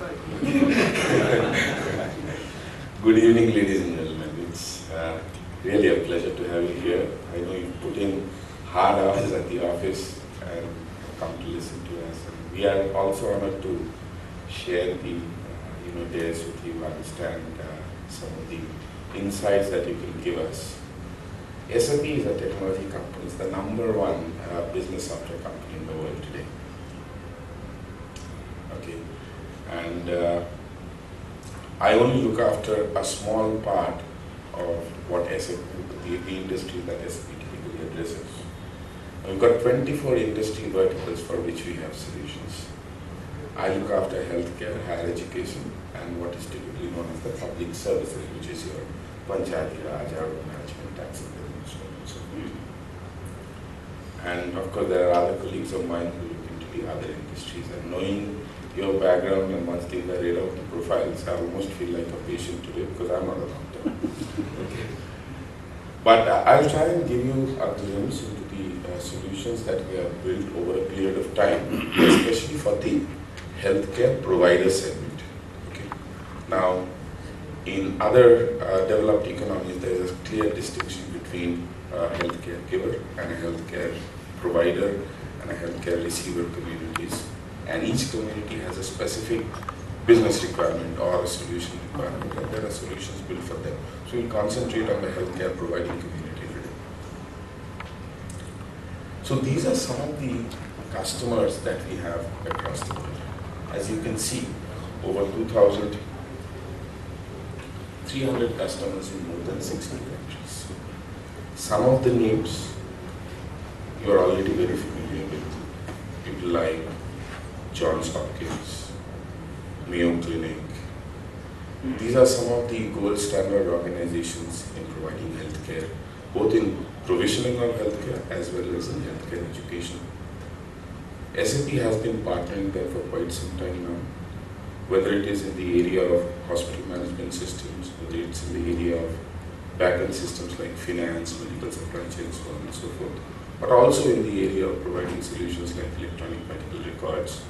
Good evening, ladies and gentlemen. It's really a pleasure to have you here. I know you put in hard hours at the office and come to listen to us. And we are also honored to share the days with you, understand some of the insights that you can give us. SAP is a technology company. It's the #1 business software company in the world today. Okay, and I only look after a small part of what SAP, the industry that SAP typically addresses. We've got 24 industry verticals for which we have solutions. I look after healthcare, higher education, and what is typically known as the public services, which is your Panchayati Raj, urban management, tax and and so forth. And of course, there are other colleagues of mine who look into the other industries. And knowing your background and once these are read out the profiles, I almost feel like a patient today because I'm not a doctor. Okay. But I'll try and give you a glimpse into the solutions that we have built over a period of time, especially for the healthcare provider segment. Okay. Now, in other developed economies, there is a clear distinction between a healthcare giver and a healthcare provider and a healthcare receiver communities. And each community has a specific business requirement or a solution requirement, and there are solutions built for them. So we'll concentrate on the healthcare providing community today. So these are some of the customers that we have across the world. As you can see, over 2,300 customers in more than 60 countries. Some of the names you are already very familiar with. People like Johns Hopkins, Mayo Clinic. These are some of the gold standard organizations in providing healthcare, both in provisioning of healthcare as well as in healthcare education. SAP has been partnering there for quite some time now, whether it is in the area of hospital management systems, whether it's in the area of backend systems like finance, medical supply chain, so on and so forth, but also in the area of providing solutions like electronic medical records,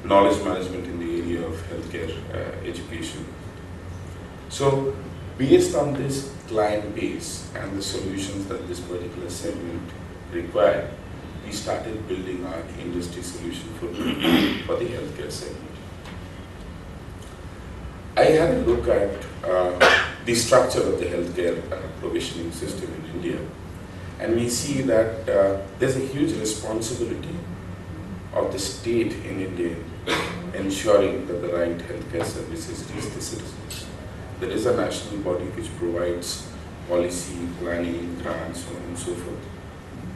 knowledge management in the area of healthcare education. So, based on this client base and the solutions that this particular segment required, we started building our industry solution for the healthcare segment. I had a look at the structure of the healthcare provisioning system in India, and we see that there's a huge responsibility of the state in India ensuring that the right healthcare services reach the citizens. There is a national body which provides policy, planning, grants, so on and so forth.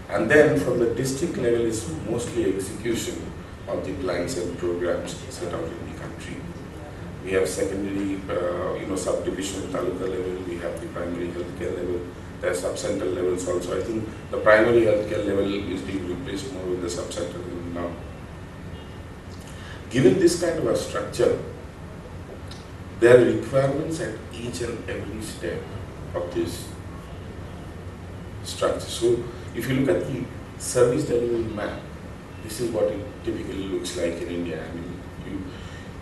And then from the district level is mostly execution of the plans and programs set out in the country. We have secondary, subdivision taluka level, we have the primary healthcare level, there are sub-center levels also. I think the primary healthcare level is being replaced more with the sub-center level now. Given this kind of a structure, there are requirements at each and every step of this structure. So if you look at the service delivery map, this is what it typically looks like in India. I mean,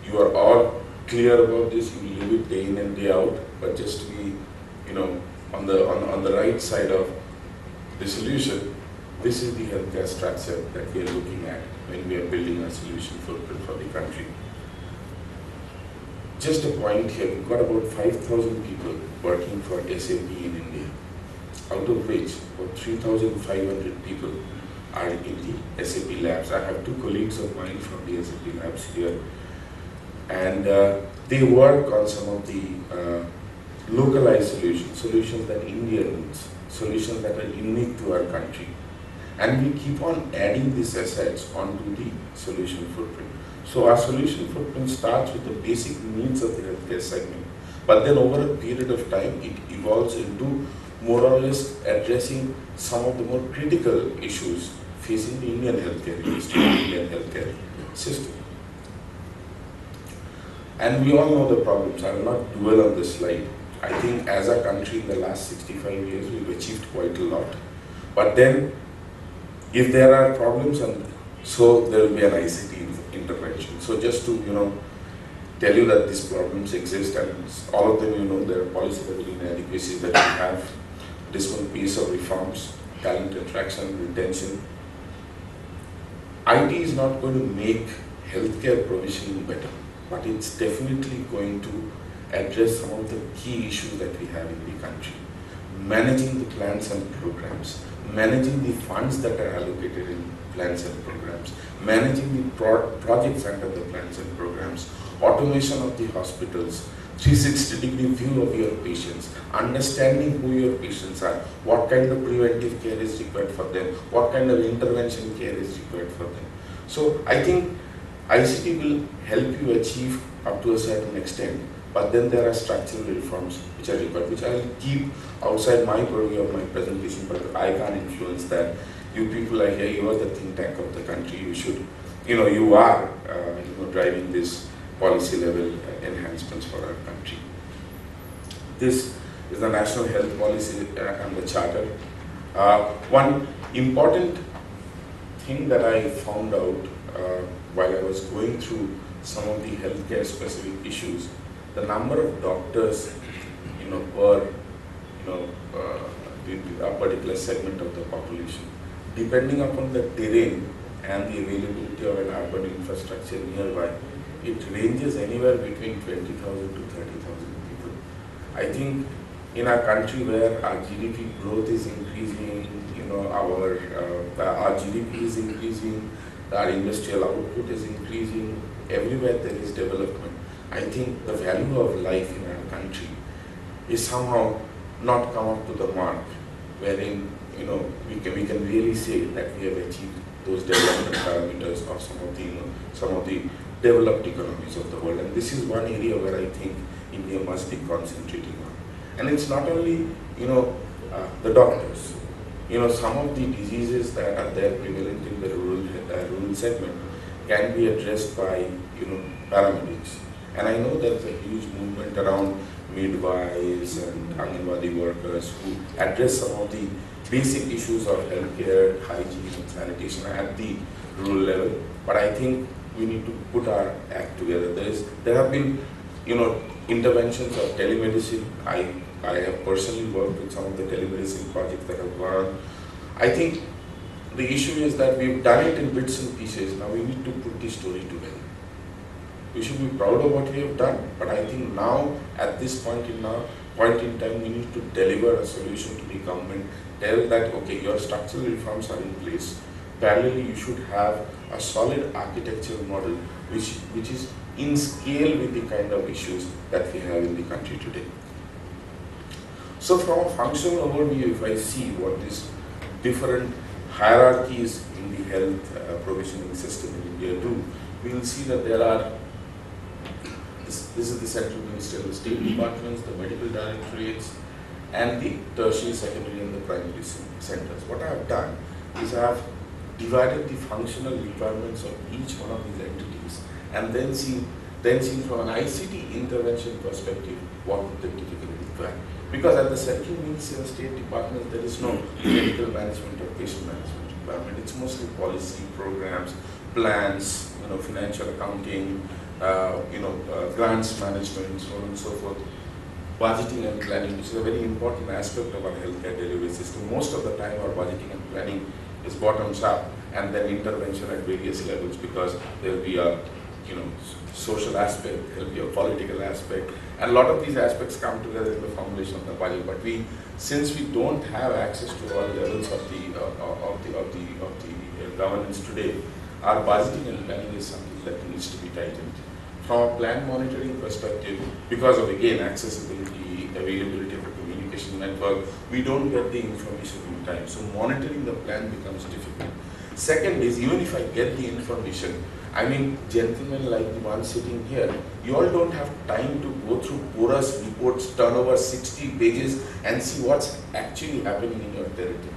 you are all clear about this, you live it day in and day out, but just to be, on the right side of the solution, this is the healthcare structure that we are looking at when we are building a solution footprint for the country. Just a point here, we've got about 5,000 people working for SAP in India, out of which about 3,500 people are in the SAP labs. I have two colleagues of mine from the SAP labs here, and they work on some of the localized solutions that India needs, solutions that are unique to our country. And we keep on adding these assets onto the solution footprint. So our solution footprint starts with the basic needs of the healthcare segment, but then over a period of time, it evolves into more or less addressing some of the more critical issues facing the Indian healthcare industry, the Indian healthcare system. And we all know the problems. I will not dwell on this slide. I think as a country in the last 65 years, we've achieved quite a lot. But then, if there are problems, and so there will be an ICT intervention. So just to tell you that these problems exist, and all of them, you know, there are policy level inadequacies that we have, dismal pace of reforms, talent attraction, retention. IT is not going to make healthcare provisioning better, but it's definitely going to address some of the key issues that we have in the country. Managing the plans and programs, managing the funds that are allocated in plans and programs, managing the projects under the plans and programs, automation of the hospitals, 360-degree view of your patients, understanding who your patients are, what kind of preventive care is required for them, what kind of intervention care is required for them. So I think ICT will help you achieve up to a certain extent, but then there are structural reforms which are required, which I will keep outside my purview of my presentation, but I can't influence that. You people are here, you are the think tank of the country, you should, you know, you are driving this policy level enhancements for our country. This is the National Health Policy and the Charter. One important thing that I found out while I was going through some of the healthcare specific issues, the number of doctors, per a particular segment of the population, depending upon the terrain and the availability of an urban infrastructure nearby, it ranges anywhere between 20,000 to 30,000 people. I think in a country where our GDP growth is increasing, our GDP is increasing, our industrial output is increasing, everywhere there is development. I think the value of life in our country is somehow not come up to the mark, wherein we can really say that we have achieved those development parameters of some of the developed economies of the world. And this is one area where I think India must be concentrating on. And it's not only the doctors. Some of the diseases that are there prevalent in the rural segment can be addressed by paramedics. And I know there's a huge movement around midwives and Anganwadi workers who address some of the basic issues of healthcare, hygiene, and sanitation at the rural level. But I think we need to put our act together. There have been interventions of telemedicine. I have personally worked with some of the telemedicine projects that have gone on. I think the issue is that we've done it in bits and pieces. Now we need to put the story together. We should be proud of what we have done, but I think now, at this point in time, we need to deliver a solution to the government. Tell that, okay, your structural reforms are in place. Parallelly, you should have a solid architectural model which is in scale with the kind of issues that we have in the country today. So from a functional overview, if I see what these different hierarchies in the health provisioning system in India do, we will see that there are, this is the central ministry and the state departments, the medical directorates, and the tertiary, secondary, and the primary centers. What I have done is I have divided the functional requirements of each one of these entities, and then seen from an ICT intervention perspective what would they typically require. Because at the central ministry and state departments, there is no medical management or patient management requirement. It's mostly policy, programs, plans, financial accounting, grants management, so on and so forth. Budgeting and planning, which is a very important aspect of our healthcare delivery system. Most of the time, our budgeting and planning is bottoms up, and then intervention at various levels, because there will be a social aspect, there will be a political aspect, and a lot of these aspects come together in the formulation of the budget. But since we don't have access to all levels of the governance today, our budgeting and planning is something that needs to be tightened. From a plan monitoring perspective, because of again accessibility, availability of a communication network, we don't get the information in time. So monitoring the plan becomes difficult. Second is, even if I get the information, I mean, gentlemen like the one sitting here, you all don't have time to go through porous reports, turn over 60 pages and see what's actually happening in your territory.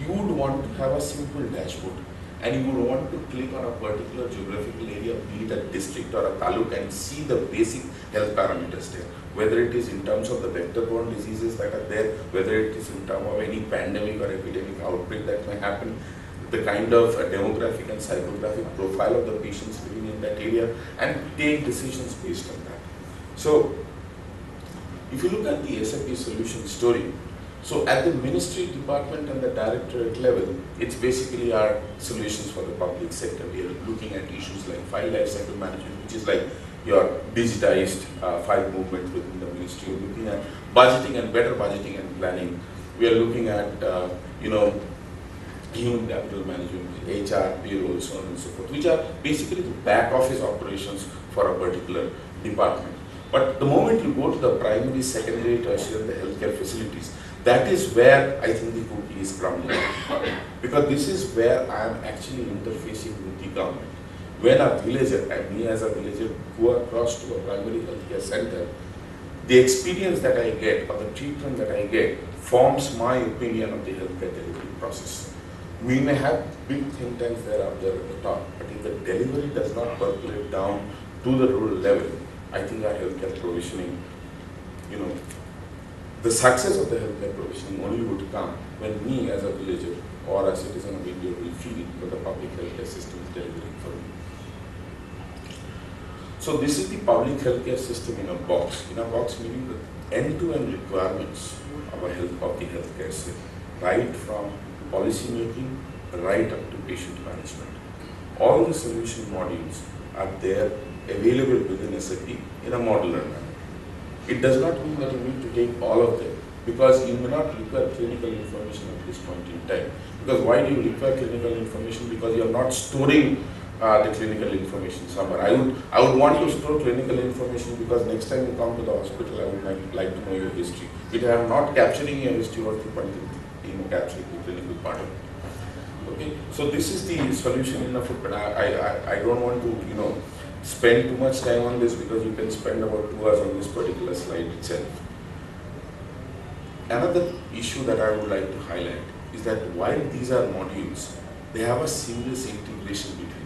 You would want to have a simple dashboard, and you would want to click on a particular geographical area, be it a district or a taluk, and see the basic health parameters there. Whether it is in terms of the vector-borne diseases that are there, whether it is in terms of any pandemic or epidemic outbreak that may happen, the kind of demographic and psychographic profile of the patients living in that area, and take decisions based on that. So, if you look at the SAP Solutions story, so at the ministry department and the directorate level, it's basically our solutions for the public sector. We are looking at issues like file lifecycle management, which is like your digitized file movement within the ministry. We're looking at budgeting and better budgeting and planning. We are looking at, human capital management, HR, payroll, so on and so forth, which are basically the back office operations for a particular department. But the moment you go to the primary, secondary, tertiary, and the healthcare facilities, that is where I think the cookie is crumbling. Because this is where I am actually interfacing with the government. When a villager, and me as a villager, go across to a primary healthcare center, the experience that I get or the treatment that I get forms my opinion of the healthcare delivery process. We may have big think tanks there out there at the top, but if the delivery does not percolate down to the rural level, I think our healthcare provisioning, the success of the healthcare provisioning only would come when me as a villager or a citizen of India will feel that the public healthcare system is delivering for me. So this is the public healthcare system in a box. In a box meaning the end-to-end requirements of the healthcare system, right from policy making, right up to patient management. All the solution modules are there, available within SAP in a modular manner. It does not mean that you need to take all of them, because you may not require clinical information at this point in time. Because why do you require clinical information? Because you are not storing the clinical information somewhere. I would want to store clinical information because next time you come to the hospital, I would like to know your history. If I am not capturing your history, what's the point in capturing the clinical part of it? Okay, so this is the solution in a footprint. I don't want to spend too much time on this because you can spend about 2 hours on this particular slide itself. Another issue that I would like to highlight is that while these are modules, they have a seamless integration between them.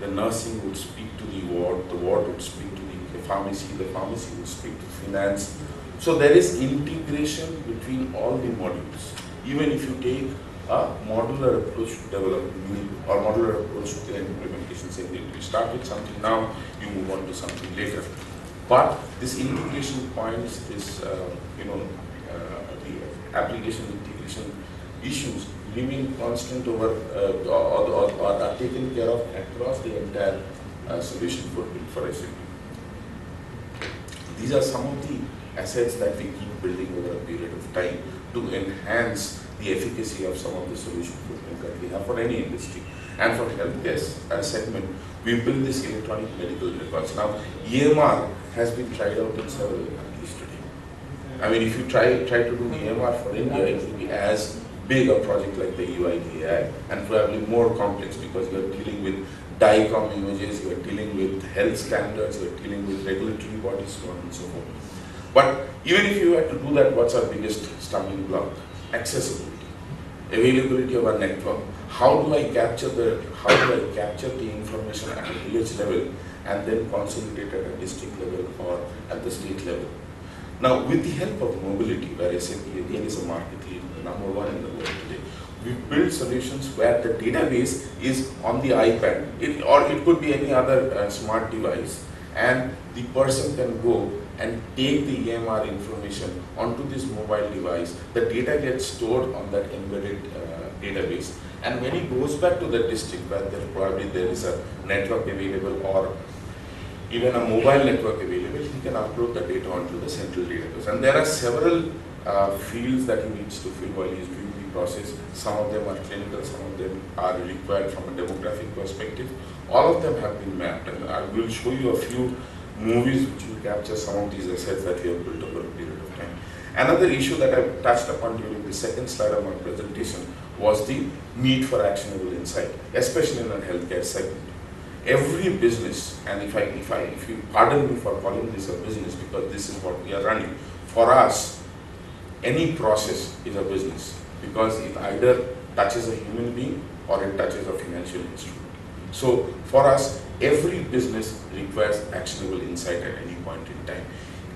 The nursing would speak to the ward would speak to the pharmacy would speak to finance. So there is integration between all the modules. Even if you take a modular approach to development or modular approach to the implementation, saying that you start with something now, you move on to something later. But this integration points, this the application integration issues remain constant over or are taken care of across the entire solution footprint for SAP. These are some of the assets that we keep building over a period of time to enhance the efficacy of some of the solution footprint that we have for any industry. And for healthcare segment, we build this electronic medical records. Now, EMR has been tried out in several countries today. I mean, if you try to do EMR for India, it will be as big a project like the UIDAI and probably more complex because you are dealing with DICOM images, you are dealing with health standards, you are dealing with regulatory bodies, so on and so forth. But even if you had to do that, what's our biggest stumbling block? Accessibility, availability of our network. How do I capture the information at a village level and then consolidate at a district level or at the state level? Now, with the help of mobility, where SAP again is a market leader, number one in the world today, we build solutions where the database is on the iPad, or it could be any other smart device, and the person can go and take the EMR information onto this mobile device. The data gets stored on that embedded database, and when he goes back to the district where there is a network available or even a mobile network available, he can upload the data onto the central database. And there are several fields that he needs to fill while he is doing the process. Some of them are clinical, some of them are required from a demographic perspective. All of them have been mapped, and I will show you a few movies which will capture some of these assets that we have built over a period of time. Another issue that I touched upon during the second slide of my presentation was the need for actionable insight, especially in a healthcare segment. Every business, and if you pardon me for calling this a business because this is what we are running, for us, any process is a business because it either touches a human being or it touches a financial instrument. So for us, every business requires actionable insight at any point in time.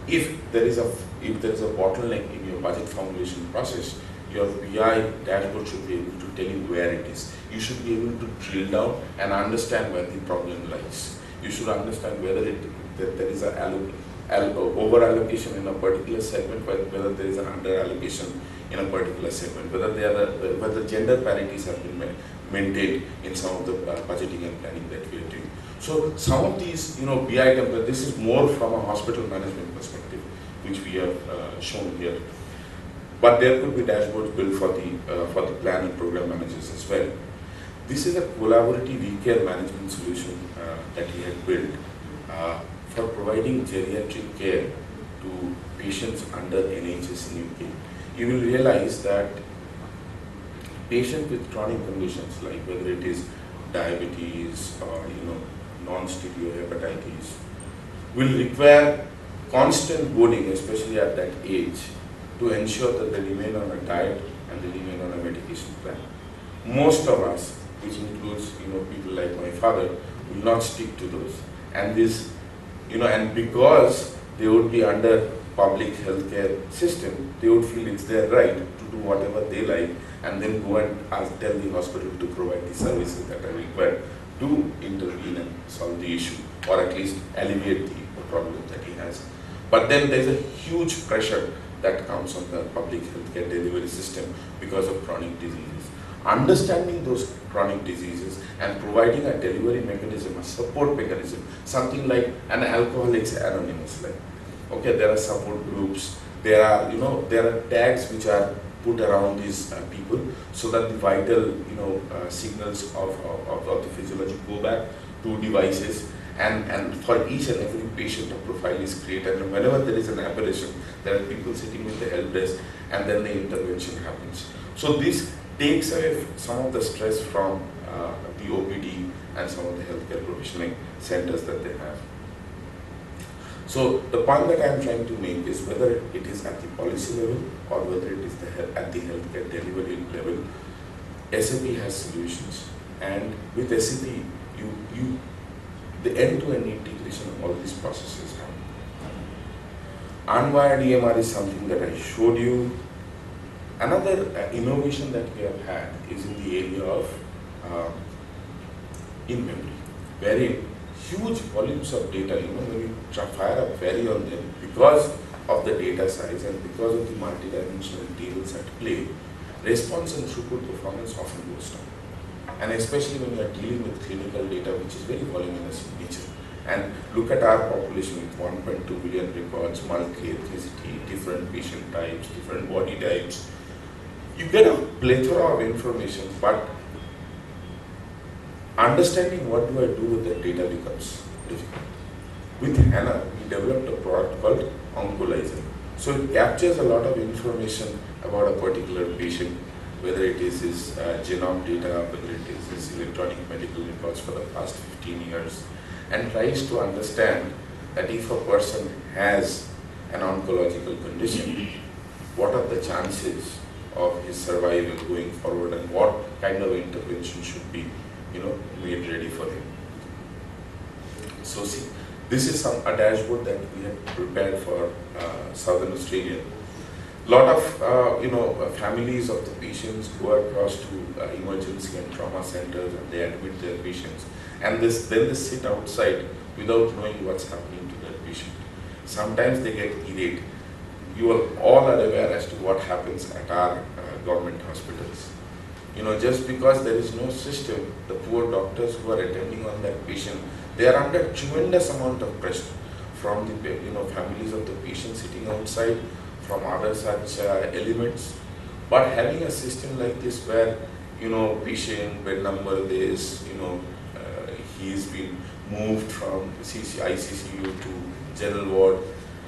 If there is a bottleneck in your budget formulation process, your BI dashboard should be able to tell you where it is. You should be able to drill down and understand where the problem lies. You should understand whether that there is a over allocation in a particular segment, whether there is an under allocation in a particular segment, whether gender parities have been maintained in some of the budgeting and planning that we are doing. So some of these, BI template, this is more from a hospital management perspective, which we have shown here. But there could be dashboards built for the plan and program managers as well. This is a collaborative e-care management solution that he had built for providing geriatric care to patients under NHS in UK. You will realize that patients with chronic conditions, like whether it is diabetes or non-steatohepatitis, will require constant boarding, especially at that age, to ensure that they remain on a diet and they remain on a medication plan. Most of us, which includes people like my father, will not stick to those. And this, and because they would be under public healthcare system, they would feel it's their right to do whatever they like and then go and tell the hospital to provide the services that are required to intervene and solve the issue, or at least alleviate the problem that he has. But then there's a huge pressure that comes on the public healthcare delivery system because of chronic diseases. Understanding those chronic diseases and providing a delivery mechanism, a support mechanism, something like an Alcoholics Anonymous, like, okay, there are support groups, there are tags which are put around these people so that the vital, signals of the physiology go back to devices, and for each and every patient a profile is created, and whenever there is an aberration, there are people sitting with the help desk, and then the intervention happens. So this takes away some of the stress from the OPD and some of the healthcare provisioning centers that they have. So the point that I am trying to make is whether it is at the policy level or whether it is at the healthcare delivery level, SAP has solutions, and with SAP, the end-to-end integration of all these processes happen. Unwired EMR is something that I showed you. Another innovation that we have had is in the area of in-memory, wherein huge volumes of data, when you fire a query on them, because of the data size and because of the multidimensional tables at play, response and throughput performance often goes down. And especially when you are dealing with clinical data, which is very voluminous in nature. And look at our population with 1.2 billion records, multi-ethnicity, different patient types, different body types. You get a plethora of information, but understanding what do I do with the data becomes difficult. With HANA, we developed a product called Oncolizer. So it captures a lot of information about a particular patient, whether it is his genome data, whether it is his electronic medical records for the past 15 years, and tries to understand that if a person has an oncological condition, what are the chances of his survival going forward, and what kind of intervention should be made ready for him. So see, this is a dashboard that we had prepared for Southern Australia. Lot of families of the patients go across to emergency and trauma centers, and they admit their patients, and then they sit outside without knowing what's happening to their patient. Sometimes they get irate. You all are aware as to what happens at our government hospitals. Just because there is no system, the poor doctors who are attending on that patient, they are under tremendous amount of pressure from the families of the patient sitting outside, from other such elements. But having a system like this where patient bed number this, he's been moved from ICCU to general ward,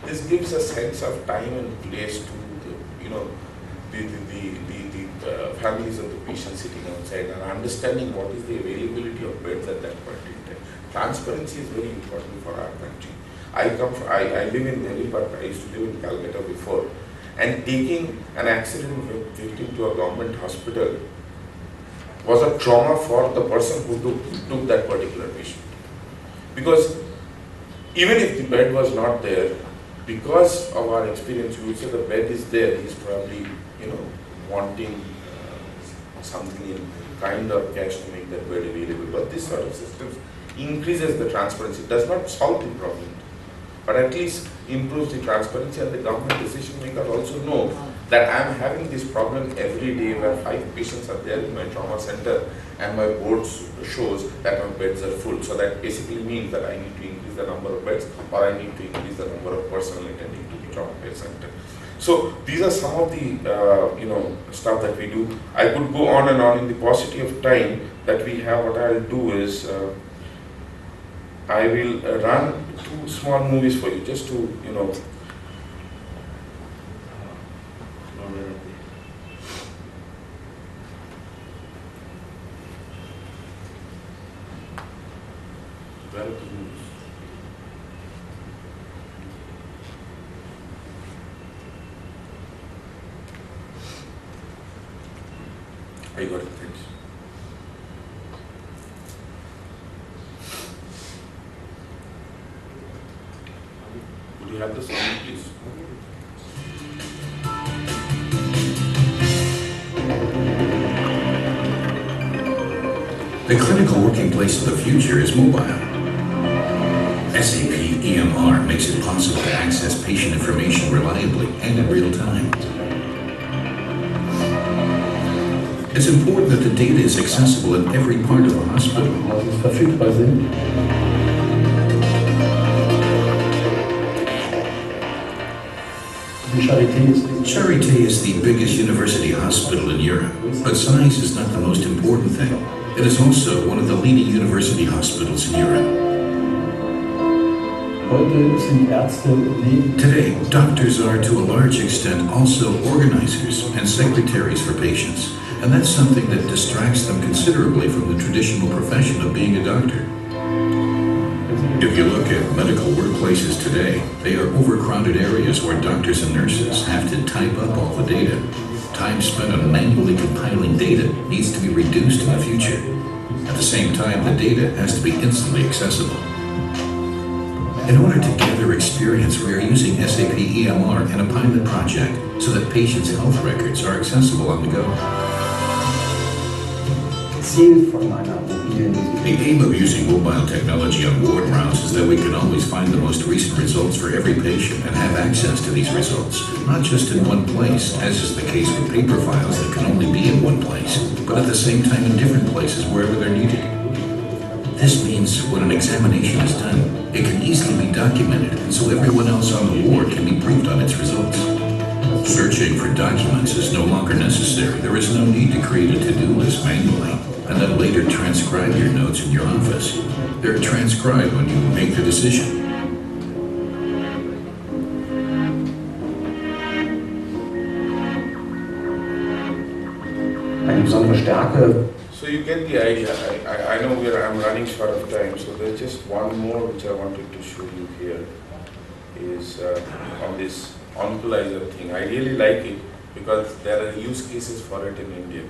this gives a sense of time and place to the families of the patient sitting outside, and understanding what is the availability of beds at that point in time. Transparency is very important for our country. I live in Delhi, but I used to live in Calcutta before, and taking an accident victim to a government hospital was a trauma for the person who took that particular patient. Because even if the bed was not there, because of our experience, we would say the bed is there, he's probably, wanting something in kind or cash to make that bed available. But this sort of systems increases the transparency. It does not solve the problem, but at least improves the transparency, and the government decision makers also know that I am having this problem every day where 5 patients are there in my trauma center and my board shows that my beds are full. So that basically means that I need to increase the number of beds, or I need to increase the number of personnel attending to the trauma care center. So these are some of the stuff that we do. I could go on and on. In the paucity of time that we have, what I'll do is I will run 2 small movies for you, just to where are the movies? I got it, thanks. Would you have the sound, please? The clinical working place of the future is mobile. SAP EMR makes it possible to access patient information reliably and in real time. It's important that the data is accessible in every part of the hospital. Charité is the biggest university hospital in Europe, but size is not the most important thing. It is also one of the leading university hospitals in Europe. Today, doctors are to a large extent also organizers and secretaries for patients, and that's something that distracts them considerably from the traditional profession of being a doctor. If you look at medical workplaces today, they are overcrowded areas where doctors and nurses have to type up all the data. Time spent on manually compiling data needs to be reduced in the future. At the same time, the data has to be instantly accessible. In order to gather experience, we are using SAP EMR in a pilot project so that patients' health records are accessible on the go. The aim of using mobile technology on ward rounds is that we can always find the most recent results for every patient and have access to these results, not just in one place, as is the case with paper files that can only be in one place, but at the same time in different places wherever they're needed. This means when an examination is done, it can easily be documented, and so everyone else on the ward can be briefed on its results. Searching for documents is no longer necessary. There is no need to create a to-do list manually and then later transcribe your notes in your office. They're transcribed when you make the decision. So you get the idea. I know I'm running short of time, so there's just one more which I wanted to show you here, is on this oncologizer thing. I really like it because there are use cases for it in India.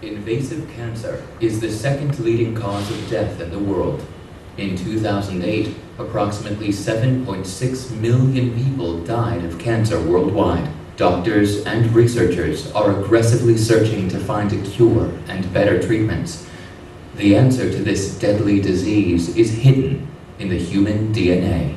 Invasive cancer is the second leading cause of death in the world. In 2008, approximately 7.6 million people died of cancer worldwide. Doctors and researchers are aggressively searching to find a cure and better treatments. The answer to this deadly disease is hidden in the human DNA.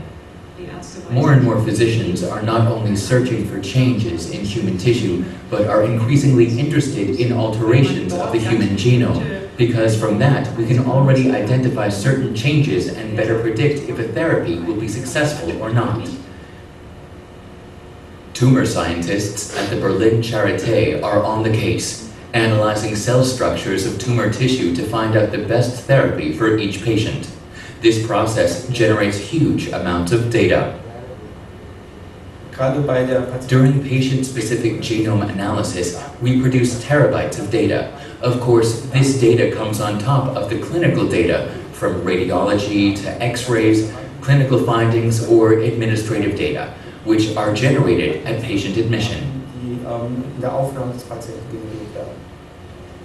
More and more physicians are not only searching for changes in human tissue, but are increasingly interested in alterations of the human genome, because from that we can already identify certain changes and better predict if a therapy will be successful or not. Tumor scientists at the Berlin Charité are on the case, analyzing cell structures of tumor tissue to find out the best therapy for each patient. This process generates huge amounts of data. During patient-specific genome analysis, we produce terabytes of data. Of course, this data comes on top of the clinical data from radiology to X-rays, clinical findings, or administrative data, which are generated at patient admission.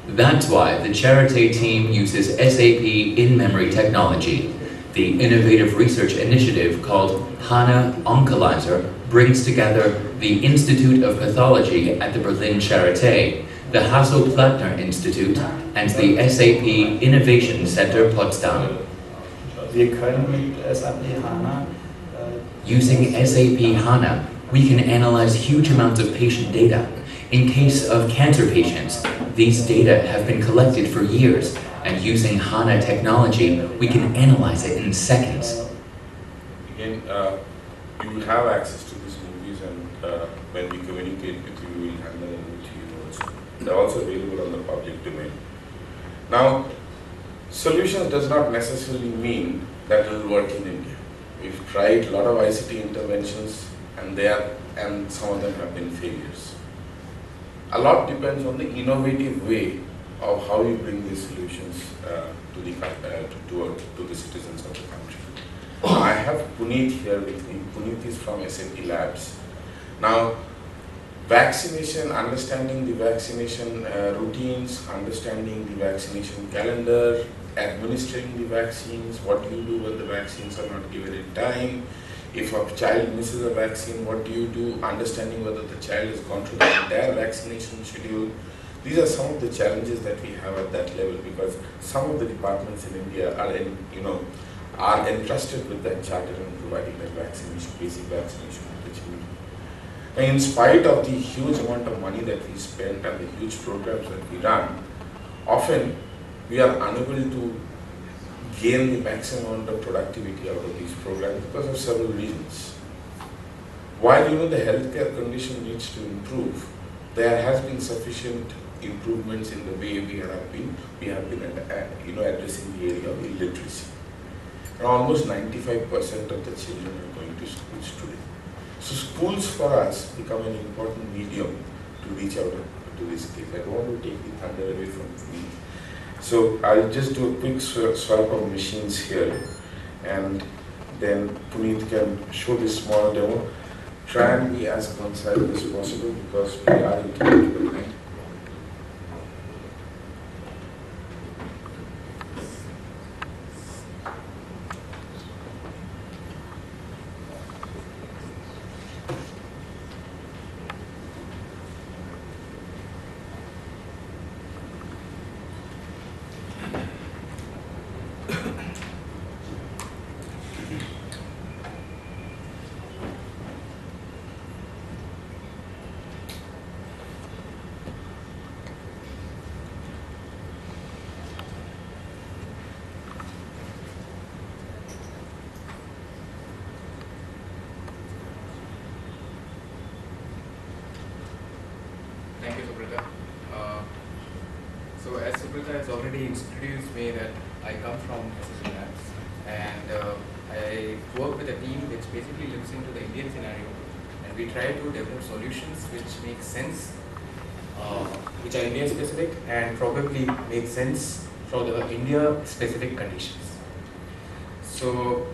That's why the Charité team uses SAP in-memory technology. The innovative research initiative called HANA Oncolizer brings together the Institute of Pathology at the Berlin Charité, the Hasso-Plattner Institute, and the SAP Innovation Center Potsdam. Wir können mit SAP HANA Using SAP HANA, we can analyze huge amounts of patient data. In case of cancer patients, these data have been collected for years, and using HANA technology, we can analyze it in seconds. Again, you will have access to these movies, and when we communicate with you, we will hand them over to you also. They're also available on the public domain. Now, solutions does not necessarily mean that it will work in India. We've tried a lot of ICT interventions, and some of them have been failures. A lot depends on the innovative way of how you bring these solutions to the citizens of the country. I have Puneet here with me. Puneet is from SAP Labs. Now, vaccination, understanding the vaccination routines, understanding the vaccination calendar, administering the vaccines, what do you do when the vaccines are not given in time? If a child misses a vaccine, what do you do? Understanding whether the child has gone through the entire vaccination schedule. These are some of the challenges that we have at that level, because some of the departments in India are entrusted with that charter and providing that vaccination, basic vaccination opportunity. And in spite of the huge amount of money that we spend and the huge programs that we run, often we are unable to gain the maximum amount of productivity out of these programs because of several reasons. While the healthcare condition needs to improve, there has been sufficient improvements in the way we have been addressing the area of illiteracy. And almost 95% of the children are going to schools today. So schools for us become an important medium to reach out to this case. I don't want to take the thunder away from me. So I'll just do a quick swap of machines here, and then Puneet can show this small demo. Try and be as concise as possible because we are into the time. Thank you, Subrata. So as Subrata has already introduced me, that I come from SAP Labs, and I work with a team which basically looks into the Indian scenario, and we try to develop solutions which make sense, which are India specific and probably make sense for the India specific conditions. So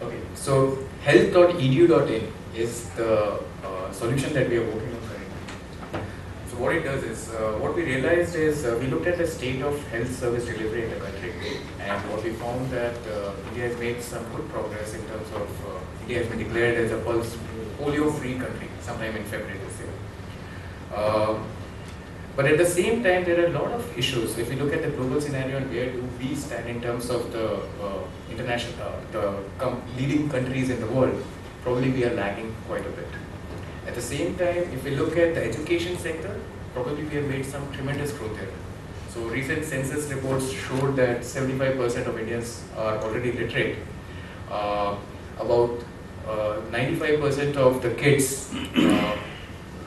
okay, so health.edu.in is the solution that we are working on currently. So what it does is, what we realized is, we looked at the state of health service delivery in the country, and what we found that India has made some good progress in terms of, India has been declared as a polio-free country sometime in February this year. But at the same time, there are a lot of issues. If you look at the global scenario and where do we stand in terms of the leading countries in the world, probably we are lagging quite a bit. At the same time, if we look at the education sector, probably we have made some tremendous growth there. So recent census reports showed that 75% of Indians are already literate. About 95% of the kids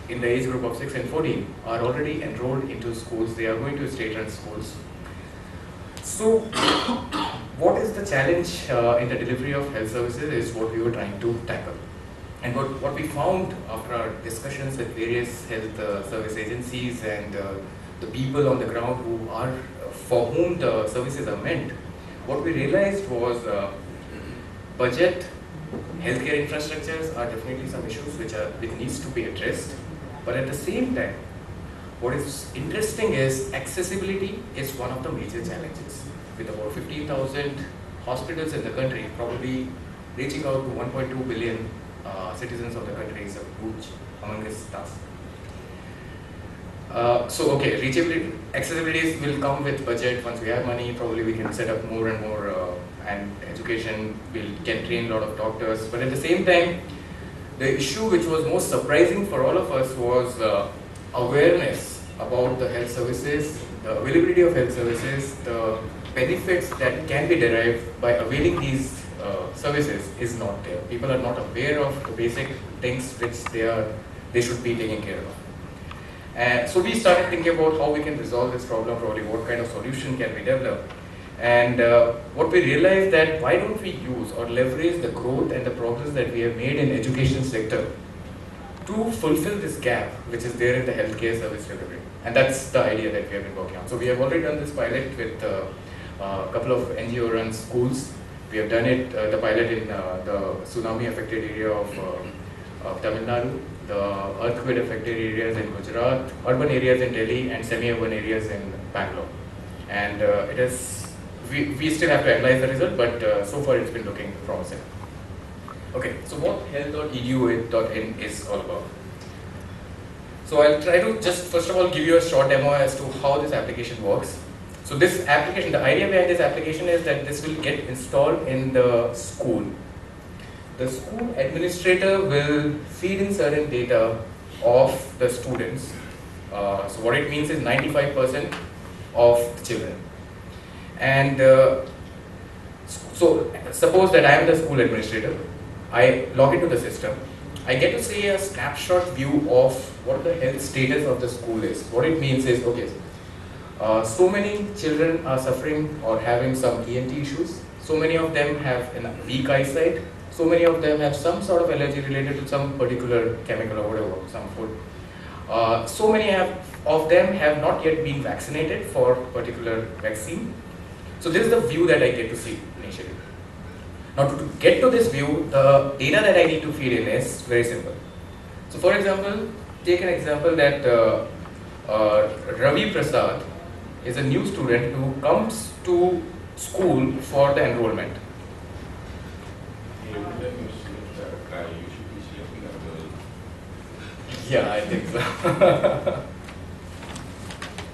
in the age group of 6 and 14 are already enrolled into schools. They are going to state-run schools. So what is the challenge in the delivery of health services is what we were trying to tackle. And what we found after our discussions with various health service agencies and the people on the ground who are, for whom the services are meant, what we realized was budget, healthcare infrastructures are definitely some issues which needs to be addressed. But at the same time, what is interesting is accessibility is one of the major challenges. With about 15,000 hospitals in the country, probably reaching out to 1.2 billion citizens of the country is a huge, humongous task. So okay, reachability, accessibility will come with budget. Once we have money, probably we can set up more and more, and education can train a lot of doctors. But at the same time, the issue which was most surprising for all of us was awareness about the health services, the availability of health services, the benefits that can be derived by availing these services is not there. People are not aware of the basic things which they should be taking care of. And so we started thinking about how we can resolve this problem, probably what kind of solution can we develop. And what we realized that why don't we use or leverage the growth and the progress that we have made in education sector to fulfill this gap which is there in the healthcare service delivery. And that's the idea that we have been working on. So we have already done this pilot with a couple of NGO run schools. We have done it, the pilot in the tsunami affected area of Tamil Nadu, the earthquake affected areas in Gujarat, urban areas in Delhi, and semi-urban areas in Bangalore. And it is, we still have to analyze the result, but so far it's been looking promising. Okay, so what health.edu.in is all about. So I'll try to just first of all give you a short demo as to how this application works. So this application, the idea behind this application is that this will get installed in the school. The school administrator will feed in certain data of the students. So what it means is 95% of the children. And so suppose that I am the school administrator. I log into the system. I get to see a snapshot view of what the health status of the school is. What it means is, okay, so many children are suffering or having some ENT issues. So many of them have a weak eyesight. So many of them have some sort of allergy related to some particular chemical or whatever, some food. So many of them have not yet been vaccinated for particular vaccine. So this is the view that I get to see initially. Now to get to this view, the data that I need to feed in is very simple. So for example, take an example that Ravi Prasad is a new student who comes to school for the enrollment. Yeah, I think so.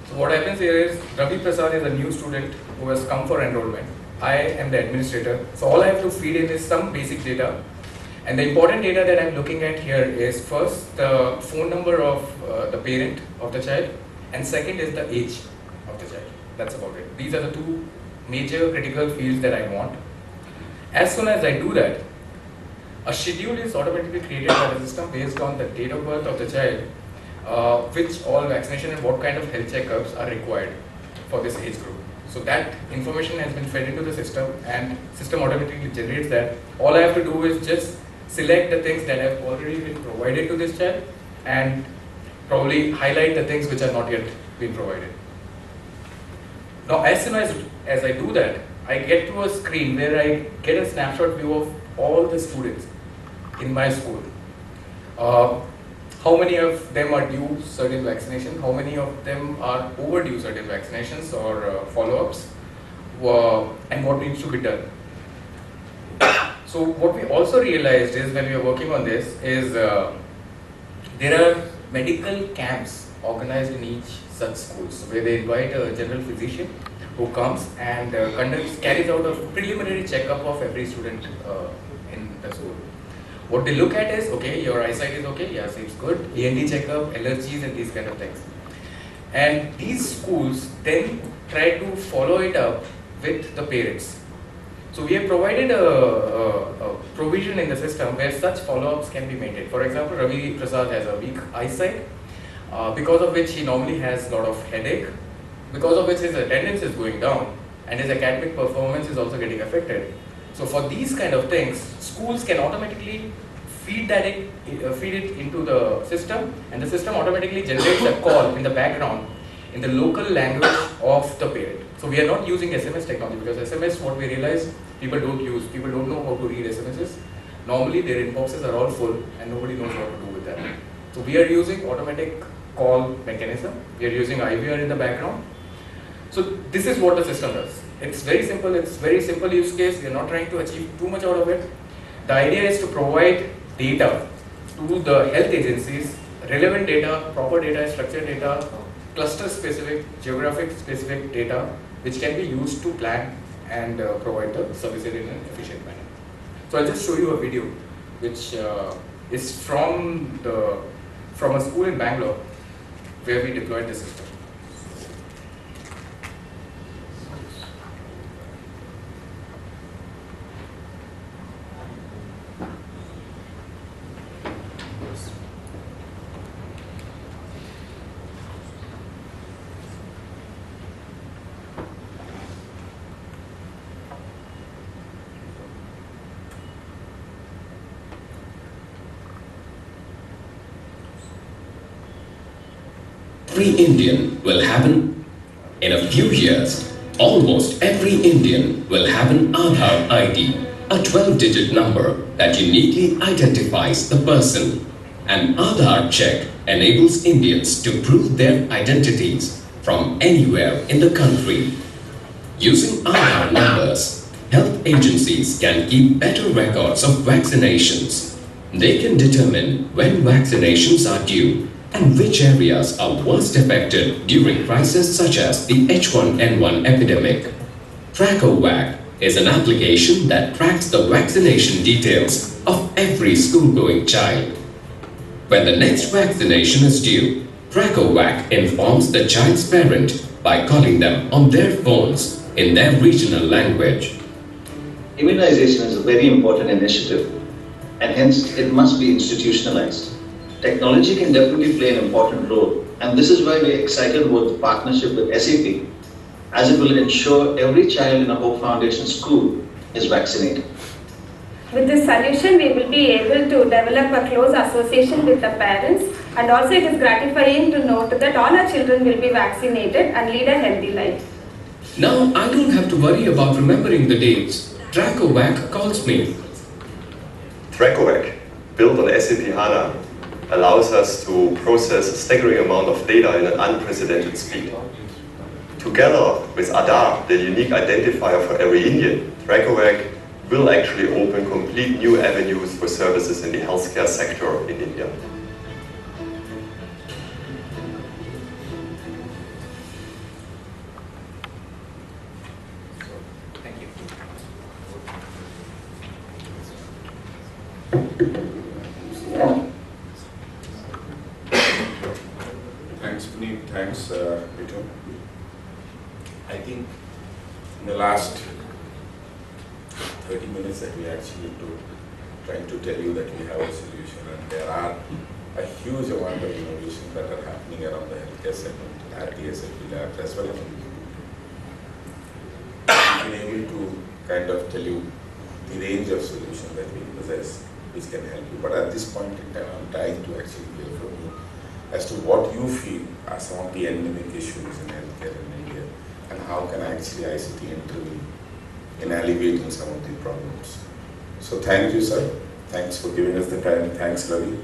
So what happens here is Ravi Prasad is a new student who has come for enrollment. I am the administrator, so all I have to feed in is some basic data. And the important data that I'm looking at here is first the phone number of the parent of the child, and second is the age of the child. That's about it. These are the two major critical fields that I want. As soon as I do that, a schedule is automatically created by the system based on the date of birth of the child, which all vaccination and what kind of health checkups are required for this age group. So that information has been fed into the system, and system automatically generates that. All I have to do is just select the things that have already been provided to this child and probably highlight the things which are not yet been provided. Now as soon as I do that, I get to a screen where I get a snapshot view of all the students in my school. How many of them are due certain vaccination, how many of them are overdue certain vaccinations or follow-ups, and what needs to be done. So what we also realized is when we were working on this is there are medical camps organized in each such schools where they invite a general physician who comes and carries out a preliminary checkup of every student in the school. What they look at is, okay, your eyesight is okay, yeah, seems good, ENT checkup, allergies and these kind of things. And these schools then try to follow it up with the parents. So we have provided a provision in the system where such follow-ups can be maintained. For example, Ravi Prasad has a weak eyesight, because of which he normally has a lot of headache, because of which his attendance is going down and his academic performance is also getting affected. So for these kind of things, schools can automatically feed it into the system, and the system automatically generates a call in the background in the local language of the parent. So we are not using SMS technology because SMS, what we realize, people don't use, people don't know how to read SMSs. Normally their inboxes are all full and nobody knows what to do with that. So we are using automatic call mechanism, we are using IVR in the background. So this is what the system does. It's very simple use case, we are not trying to achieve too much out of it. The idea is to provide data to the health agencies, relevant data, proper data, structured data, cluster specific, geographic specific data, which can be used to plan and provide the services in an efficient manner. So I'll just show you a video which is from a school in Bangalore where we deployed the system. Every Indian will have in a few years, almost every Indian will have an Aadhaar ID, a 12-digit number that uniquely identifies the person. An Aadhaar check enables Indians to prove their identities from anywhere in the country. Using Aadhaar numbers, health agencies can keep better records of vaccinations. They can determine when vaccinations are due and which areas are worst affected during crises such as the H1N1 epidemic. TrackerVac is an application that tracks the vaccination details of every school-going child. When the next vaccination is due, TrackerVac informs the child's parent by calling them on their phones in their regional language. Immunization is a very important initiative, and hence it must be institutionalized. Technology can definitely play an important role, and this is why we are excited about the partnership with SAP, as it will ensure every child in a Hope Foundation school is vaccinated. With this solution, we will be able to develop a close association with the parents, and also it is gratifying to note that all our children will be vaccinated and lead a healthy life. Now I don't have to worry about remembering the dates. TrackerVac calls me. TrackerVac, built on SAP HANA, allows us to process a staggering amount of data in an unprecedented speed. Together with Aadhaar, the unique identifier for every Indian, TrackerVac will actually open complete new avenues for services in the healthcare sector in India. Thank you. Thanks, Puneet. Thanks, Vito. I think in the last 30 minutes that we actually trying to tell you that we have a solution, and there are a huge amount of innovations that are happening around the healthcare segment at the SAP labs as well as we've been able to kind of tell you the range of solutions that we possess which can help you. But at this point in time, I'm trying to actually hear from you as to what you feel are some of the endemic issues in healthcare in India, and how can actually ICT intervene in alleviating some of the problems. So thank you, sir. Thanks for giving us the time. Thanks, Ravi.